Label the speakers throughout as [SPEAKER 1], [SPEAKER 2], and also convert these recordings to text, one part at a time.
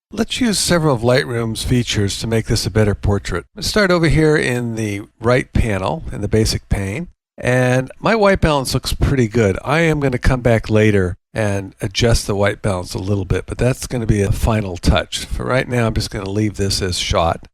[SPEAKER 1] Let's use several of Lightroom's features to make this a better portrait. Let's start over here in the right panel in the basic pane. And my white balance looks pretty good. I am going to come back later and adjust the white balance a little bit, but that's going to be a final touch. For right now, I'm just going to leave this as shot.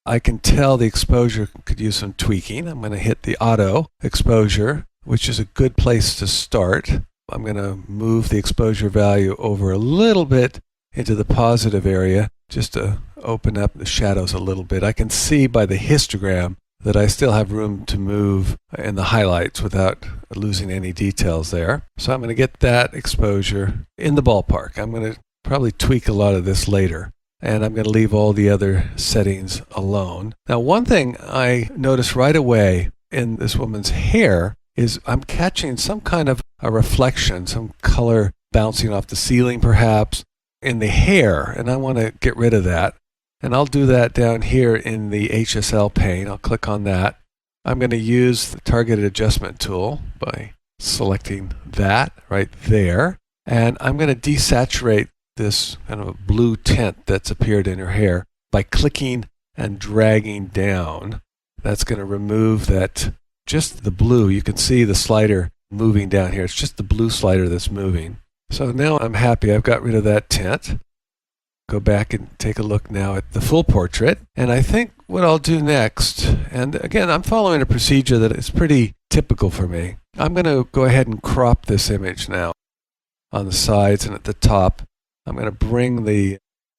[SPEAKER 1] I can tell the exposure could use some tweaking. I'm going to hit the auto exposure, which is a good place to start. I'm going to move the exposure value over a little bit into the positive area just to open up the shadows a little bit. I can see by the histogram that I still have room to move in the highlights without losing any details there. So I'm going to get that exposure in the ballpark. I'm going to probably tweak a lot of this later, and I'm going to leave all the other settings alone. Now, one thing I noticed right away in this woman's hair is I'm catching some kind of a reflection, some color bouncing off the ceiling perhaps, in the hair, and I want to get rid of that. And I'll do that down here in the HSL pane. I'll click on that. I'm going to use the targeted adjustment tool by selecting that right there. And I'm going to desaturate this kind of a blue tint that's appeared in her hair by clicking and dragging down. That's going to remove that, just the blue. You can see the slider moving down here. It's just the blue slider that's moving. So now I'm happy I've got rid of that tint. Go back and take a look now at the full portrait. And I think what I'll do next, and again, I'm following a procedure that is pretty typical for me. I'm going to go ahead and crop this image now on the sides and at the top. I'm going to bring the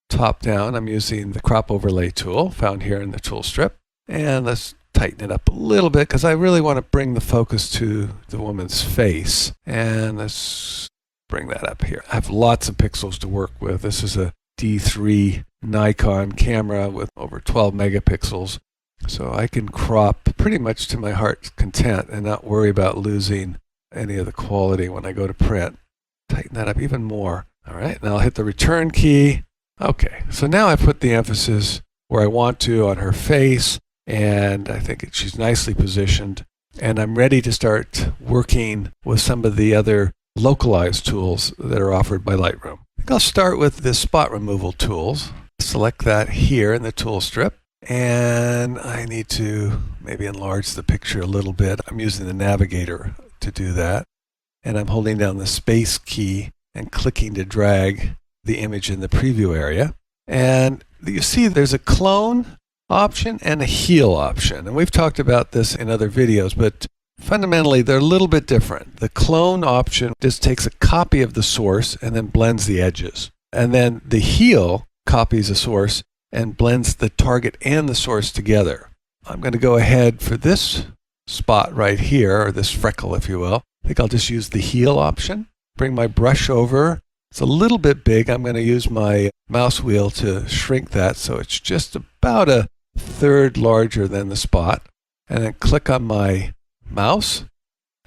[SPEAKER 1] top down. I'm using the crop overlay tool found here in the tool strip. And let's tighten it up a little bit because I really want to bring the focus to the woman's face. And let's bring that up here. I have lots of pixels to work with. This is a D3 Nikon camera with over 12 megapixels. So I can crop pretty much to my heart's content and not worry about losing any of the quality when I go to print. Tighten that up even more. All right, now I'll hit the return key. Okay, so now I put the emphasis where I want to on her face, and I think she's nicely positioned. And I'm ready to start working with some of the other localized tools that are offered by Lightroom. I think I'll start with the spot removal tools. Select that here in the tool strip, and I need to maybe enlarge the picture a little bit. I'm using the navigator to do that, and I'm holding down the space key and clicking to drag the image in the preview area. And you see there's a clone option and a heal option, and we've talked about this in other videos, but fundamentally, they're a little bit different. The clone option just takes a copy of the source and then blends the edges. And then the heal copies the source and blends the target and the source together. I'm going to go ahead for this spot right here, or this freckle, if you will. I think I'll just use the heal option. Bring my brush over. It's a little bit big. I'm going to use my mouse wheel to shrink that so it's just about a third larger than the spot. And then click on my mouse,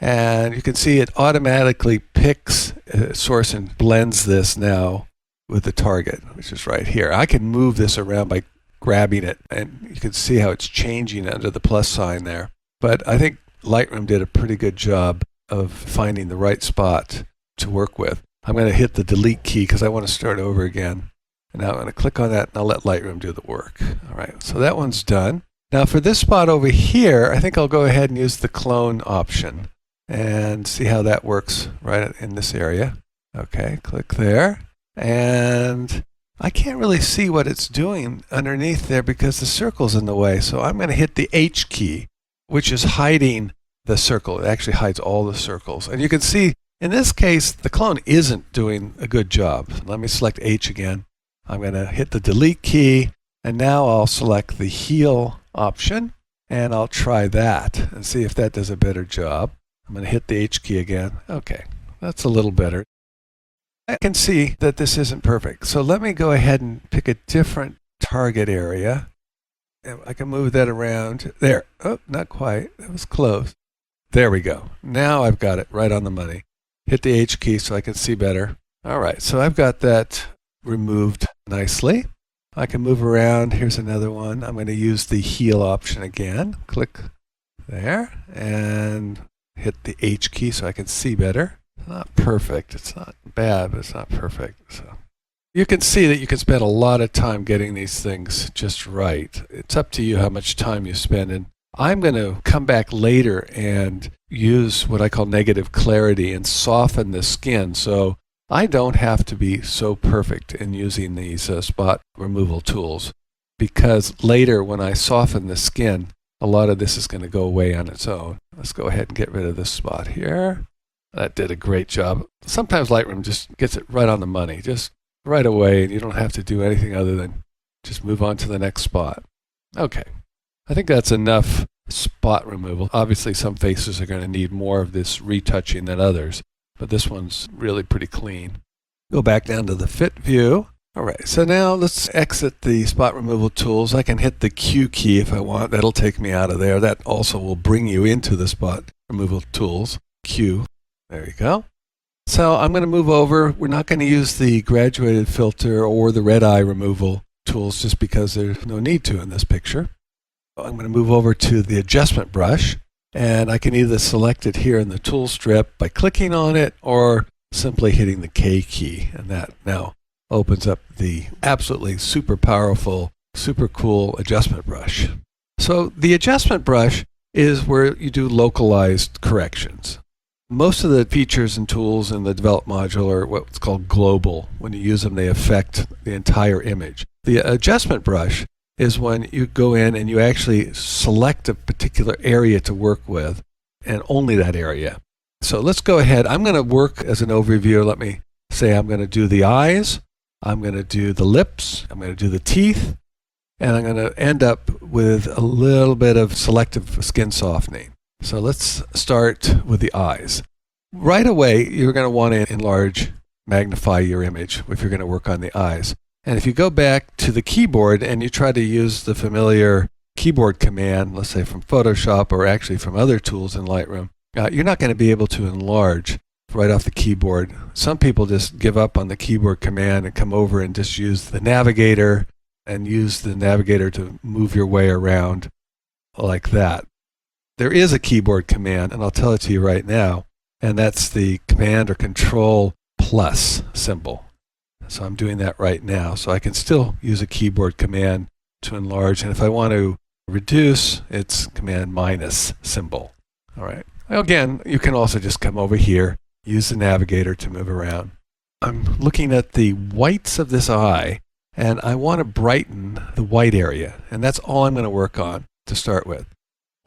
[SPEAKER 1] and you can see it automatically picks a source and blends this now with the target, which is right here. I can move this around by grabbing it, and you can see how it's changing under the plus sign there. But I think Lightroom did a pretty good job of finding the right spot to work with. I'm going to hit the delete key because I want to start over again. And now I'm going to click on that, and I'll let Lightroom do the work. All right, so that one's done. Now for this spot over here, I think I'll go ahead and use the clone option and see how that works right in this area. Okay, click there. And I can't really see what it's doing underneath there because the circle's in the way. So I'm going to hit the H key, which is hiding the circle. It actually hides all the circles. And you can see in this case, the clone isn't doing a good job. Let me select H again. I'm going to hit the delete key, and now I'll select the heal option, and I'll try that and see if that does a better job. I'm going to hit the H key again. Okay, that's a little better. I can see that this isn't perfect, so let me go ahead and pick a different target area. I can move that around. There. Oh, not quite. That was close. There we go. Now I've got it right on the money. Hit the H key so I can see better. All right, so I've got that removed nicely. I can move around. Here's another one. I'm going to use the heal option again. Click there and hit the H key so I can see better. It's not perfect. It's not bad, but it's not perfect. So You can see that you can spend a lot of time getting these things just right. It's up to you how much time you spend. And I'm going to come back later and use what I call negative clarity and soften the skin so I don't have to be so perfect in using these spot removal tools, because later when I soften the skin, a lot of this is going to go away on its own. Let's go ahead and get rid of this spot here. That did a great job. Sometimes Lightroom just gets it right on the money, just right away, and you don't have to do anything other than just move on to the next spot. Okay, I think that's enough spot removal. Obviously, some faces are going to need more of this retouching than others, but this one's really pretty clean. Go back down to the fit view. All right, so now let's exit the spot removal tools. I can hit the Q key if I want. That'll take me out of there. That also will bring you into the spot removal tools. Q. There you go. So I'm going to move over. We're not going to use the graduated filter or the red eye removal tools just because there's no need to in this picture. I'm going to move over to the adjustment brush, and I can either select it here in the tool strip by clicking on it or simply hitting the K key, and that now opens up the absolutely super powerful, super cool adjustment brush. So the adjustment brush is where you do localized corrections. Most of the features and tools in the Develop module are what's called global. When you use them, they affect the entire image. The adjustment brush is when you go in and you actually select a particular area to work with, and only that area. So let's go ahead. I'm going to work as an overview. Let me say I'm going to do the eyes, I'm going to do the lips, I'm going to do the teeth, and I'm going to end up with a little bit of selective skin softening. So let's start with the eyes. Right away, you're going to want to enlarge, magnify your image if you're going to work on the eyes. And if you go back to the keyboard and you try to use the familiar keyboard command, let's say from Photoshop or actually from other tools in Lightroom, you're not going to be able to enlarge right off the keyboard. Some people just give up on the keyboard command and come over and just use the navigator and use the navigator to move your way around like that. There is a keyboard command, and I'll tell it to you right now, and that's the Command or Control plus symbol. So I'm doing that right now. So I can still use a keyboard command to enlarge, and if I want to reduce, it's Command minus symbol. All right. Again, you can also just come over here, use the navigator to move around. I'm looking at the whites of this eye, and I want to brighten the white area, and that's all I'm going to work on to start with.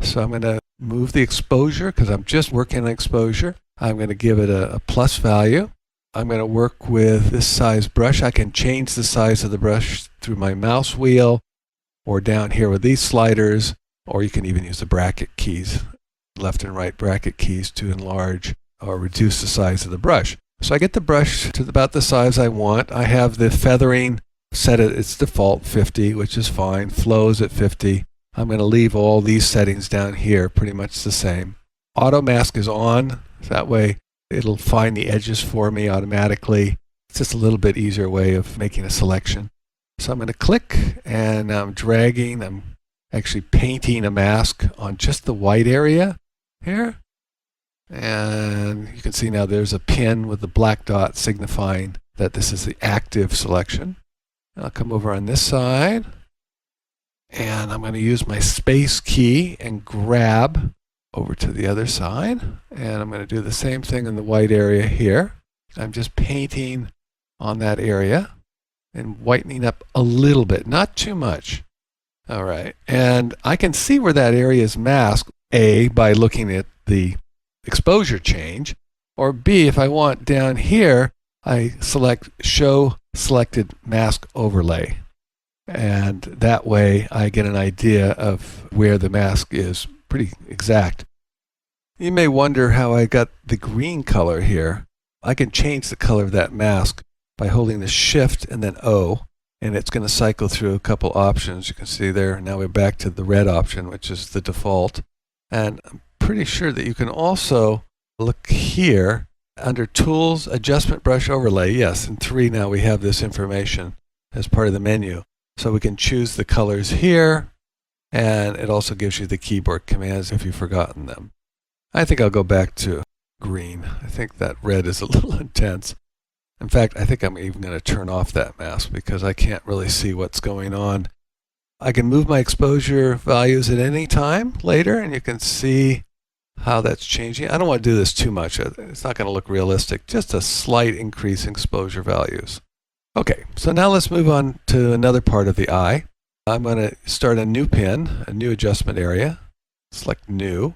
[SPEAKER 1] So I'm going to move the exposure because I'm just working on exposure. I'm going to give it a plus value. I'm going to work with this size brush. I can change the size of the brush through my mouse wheel or down here with these sliders, or you can even use the bracket keys, left and right bracket keys, to enlarge or reduce the size of the brush. So I get the brush to about the size I want. I have the feathering set at its default 50, which is fine. Flows at 50. I'm going to leave all these settings down here pretty much the same. Auto mask is on. That way it'll find the edges for me automatically. It's just a little bit easier way of making a selection. So I'm going to click, and I'm dragging. I'm actually painting a mask on just the white area here. And you can see now there's a pin with the black dot signifying that this is the active selection. I'll come over on this side, and I'm going to use my space key and grab over to the other side. And I'm going to do the same thing in the white area here. I'm just painting on that area and whitening up a little bit, not too much. All right. And I can see where that area is masked, A, by looking at the exposure change, or B, if I want down here, I select Show Selected Mask Overlay. And that way I get an idea of where the mask is pretty exact. You may wonder how I got the green color here. I can change the color of that mask by holding the Shift and then O, and it's going to cycle through a couple options. You can see there, now we're back to the red option, which is the default. And I'm pretty sure that you can also look here under Tools, Adjustment Brush Overlay. Yes, in 3 now we have this information as part of the menu. So we can choose the colors here, and it also gives you the keyboard commands if you've forgotten them. I think I'll go back to green. I think that red is a little intense. In fact, I think I'm even going to turn off that mask because I can't really see what's going on. I can move my exposure values at any time later, and you can see how that's changing. I don't want to do this too much. It's not going to look realistic. Just a slight increase in exposure values. Okay, so now let's move on to another part of the eye. I'm going to start a new pin, a new adjustment area. Select New.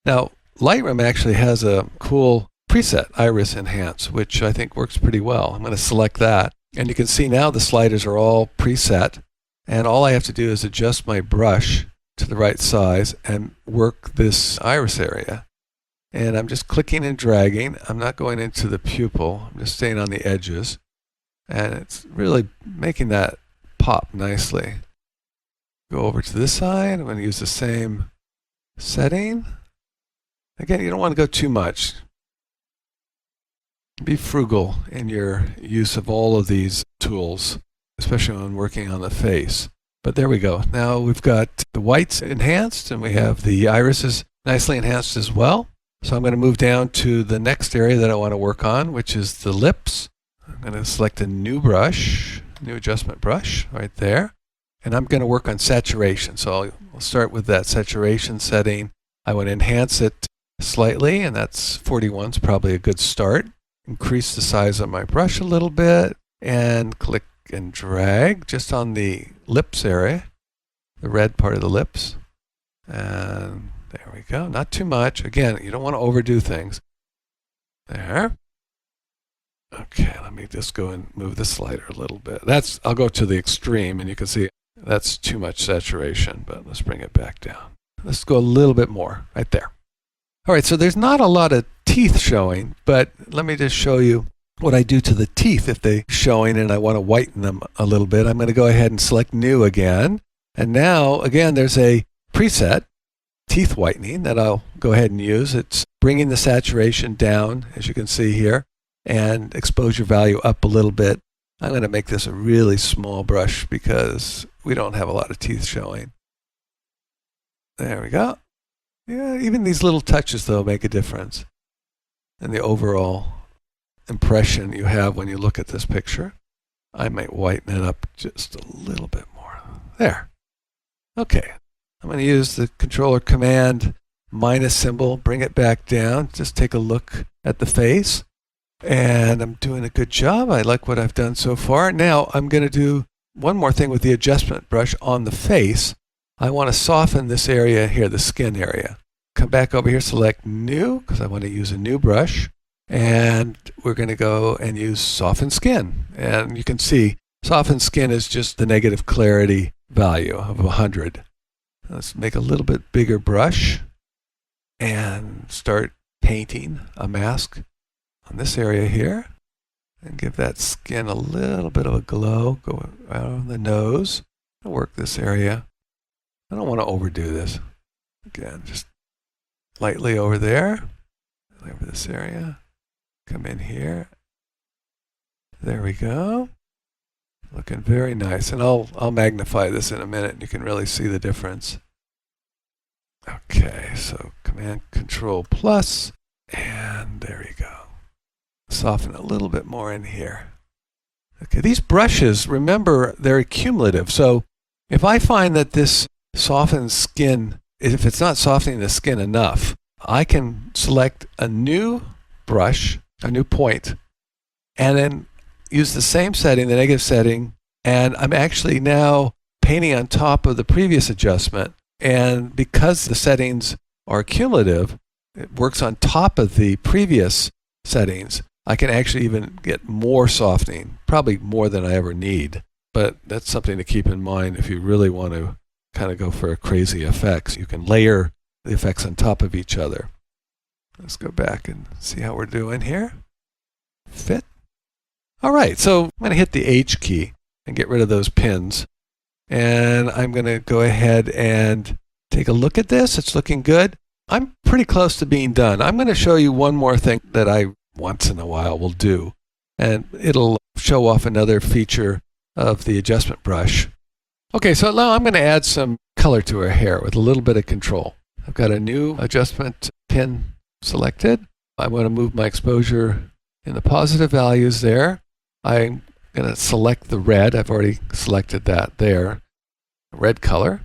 [SPEAKER 1] Now, Lightroom actually has a cool preset, Iris Enhance, which I think works pretty well. I'm going to select that. And you can see now the sliders are all preset. And all I have to do is adjust my brush to the right size and work this iris area. And I'm just clicking and dragging. I'm not going into the pupil. I'm just staying on the edges. And it's really making that pop nicely. Go over to this side. I'm going to use the same setting. Again, you don't want to go too much. Be frugal in your use of all of these tools, especially when working on the face. But there we go. Now we've got the whites enhanced and we have the irises nicely enhanced as well. So I'm going to move down to the next area that I want to work on, which is the lips. I'm going to select a new brush, new adjustment brush right there. And I'm going to work on saturation. So I'll start with that saturation setting. I want to enhance it slightly, and that's 41 is probably a good start. Increase the size of my brush a little bit and click and drag just on the lips area, the red part of the lips. And there we go. Not too much. Again, you don't want to overdo things. There. Okay, let me just go and move the slider a little bit. I'll go to the extreme, and you can see that's too much saturation, but let's bring it back down. Let's go a little bit more right there. All right, so there's not a lot of teeth showing, but let me just show you what I do to the teeth if they're showing and I want to whiten them a little bit. I'm going to go ahead and select New again. And now, again, there's a preset, teeth whitening, that I'll go ahead and use. It's bringing the saturation down, as you can see here, and exposure value up a little bit. I'm going to make this a really small brush because we don't have a lot of teeth showing. There we go. Yeah, even these little touches, though, make a difference in the overall impression you have when you look at this picture. I might whiten it up just a little bit more. There. Okay. I'm going to use the controller command minus symbol, bring it back down. Just take a look at the face. And I'm doing a good job. I like what I've done so far. Now I'm going to do one more thing with the adjustment brush on the face. I want to soften this area here, the skin area. Come back over here, select New, because I want to use a new brush. And we're going to go and use Soften Skin. And you can see Soften Skin is just the negative clarity value of 100. Let's make a little bit bigger brush and start painting a mask on this area here. And give that skin a little bit of a glow. Go out on the nose. I'll work this area. I don't want to overdo this. Again, just lightly over there. Over this area. Come in here. There we go. Looking very nice. And I'll magnify this in a minute and you can really see the difference. Okay, so Command Control Plus, and there you go. Soften a little bit more in here. Okay, these brushes, remember, they're cumulative. So if I find that this softens skin, if it's not softening the skin enough, I can select a new brush, a new point, and then use the same setting, the negative setting, and I'm actually now painting on top of the previous adjustment. And because the settings are cumulative, it works on top of the previous settings, I can actually even get more softening, probably more than I ever need. But that's something to keep in mind if you really want to kind of go for crazy effects. You can layer the effects on top of each other. Let's go back and see how we're doing here. Fit. All right, so I'm going to hit the H key and get rid of those pins. And I'm going to go ahead and take a look at this. It's looking good. I'm pretty close to being done. I'm going to show you one more thing that I once in a while will do. And it'll show off another feature of the adjustment brush. Okay, so now I'm going to add some color to her hair with a little bit of control. I've got a new adjustment pin selected. I want to move my exposure In the positive values there, I'm going to select the red. I've already selected that there, red color,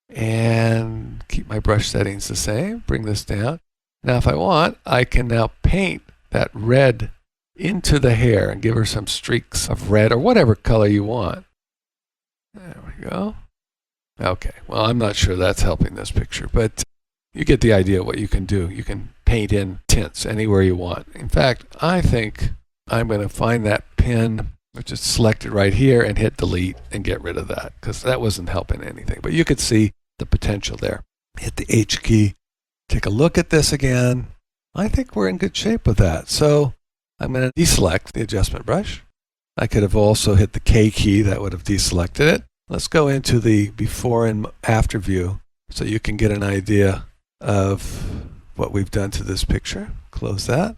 [SPEAKER 1] and keep my brush settings the same. Bring this down. Now if I want, I can now paint that red into the hair and give her some streaks of red or whatever color you want. There we go. Okay, well, I'm not sure that's helping this picture, but you get the idea of what you can do. You can paint in tints anywhere you want. In fact, I think I'm going to find that pin, which is selected right here, and hit delete and get rid of that, because that wasn't helping anything. But you could see the potential there. Hit the H key. Take a look at this again. I think we're in good shape with that. So I'm going to deselect the adjustment brush. I could have also hit the K key. That would have deselected it. Let's go into the before and after view so you can get an idea of what we've done to this picture. Close that.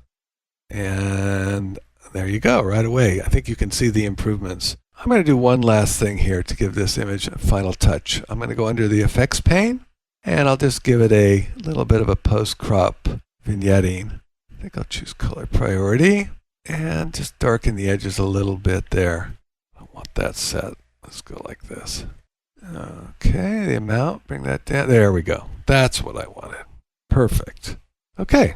[SPEAKER 1] And there you go, right away. I think you can see the improvements. I'm going to do one last thing here to give this image a final touch. I'm going to go under the effects pane, and I'll just give it a little bit of a post-crop vignetting. I think I'll choose color priority and just darken the edges a little bit there. I want that set. Let's go like this. Okay, the amount, bring that down. There we go. That's what I wanted. Perfect. Okay,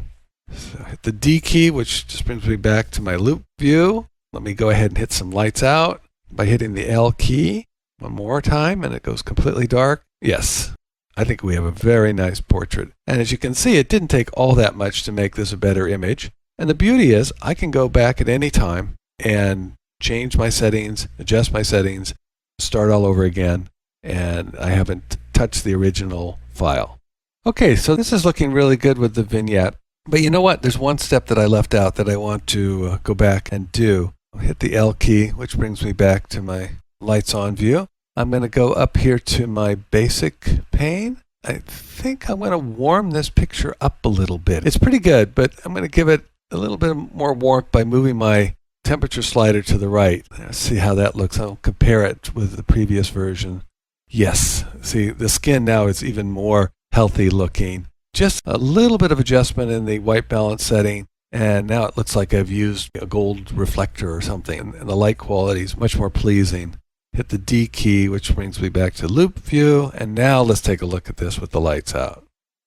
[SPEAKER 1] so hit the D key, which just brings me back to my loop view. Let me go ahead and hit some lights out by hitting the L key one more time, and it goes completely dark. Yes, I think we have a very nice portrait. And as you can see, it didn't take all that much to make this a better image. And the beauty is I can go back at any time and change my settings, adjust my settings, start all over again, and I haven't touched the original file. Okay, so this is looking really good with the vignette. But you know what? There's one step that I left out that I want to go back and do. I'll hit the L key, which brings me back to my lights on view. I'm going to go up here to my basic pane. I think I'm going to warm this picture up a little bit. It's pretty good, but I'm going to give it a little bit more warmth by moving my temperature slider to the right. Let's see how that looks. I'll compare it with the previous version. Yes, see, the skin now is even more healthy looking. Just a little bit of adjustment in the white balance setting, and now it looks like I've used a gold reflector or something, and the light quality is much more pleasing. Hit the D key, which brings me back to loop view, and now let's take a look at this with the lights out.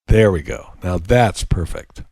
[SPEAKER 1] There we go. Now that's perfect.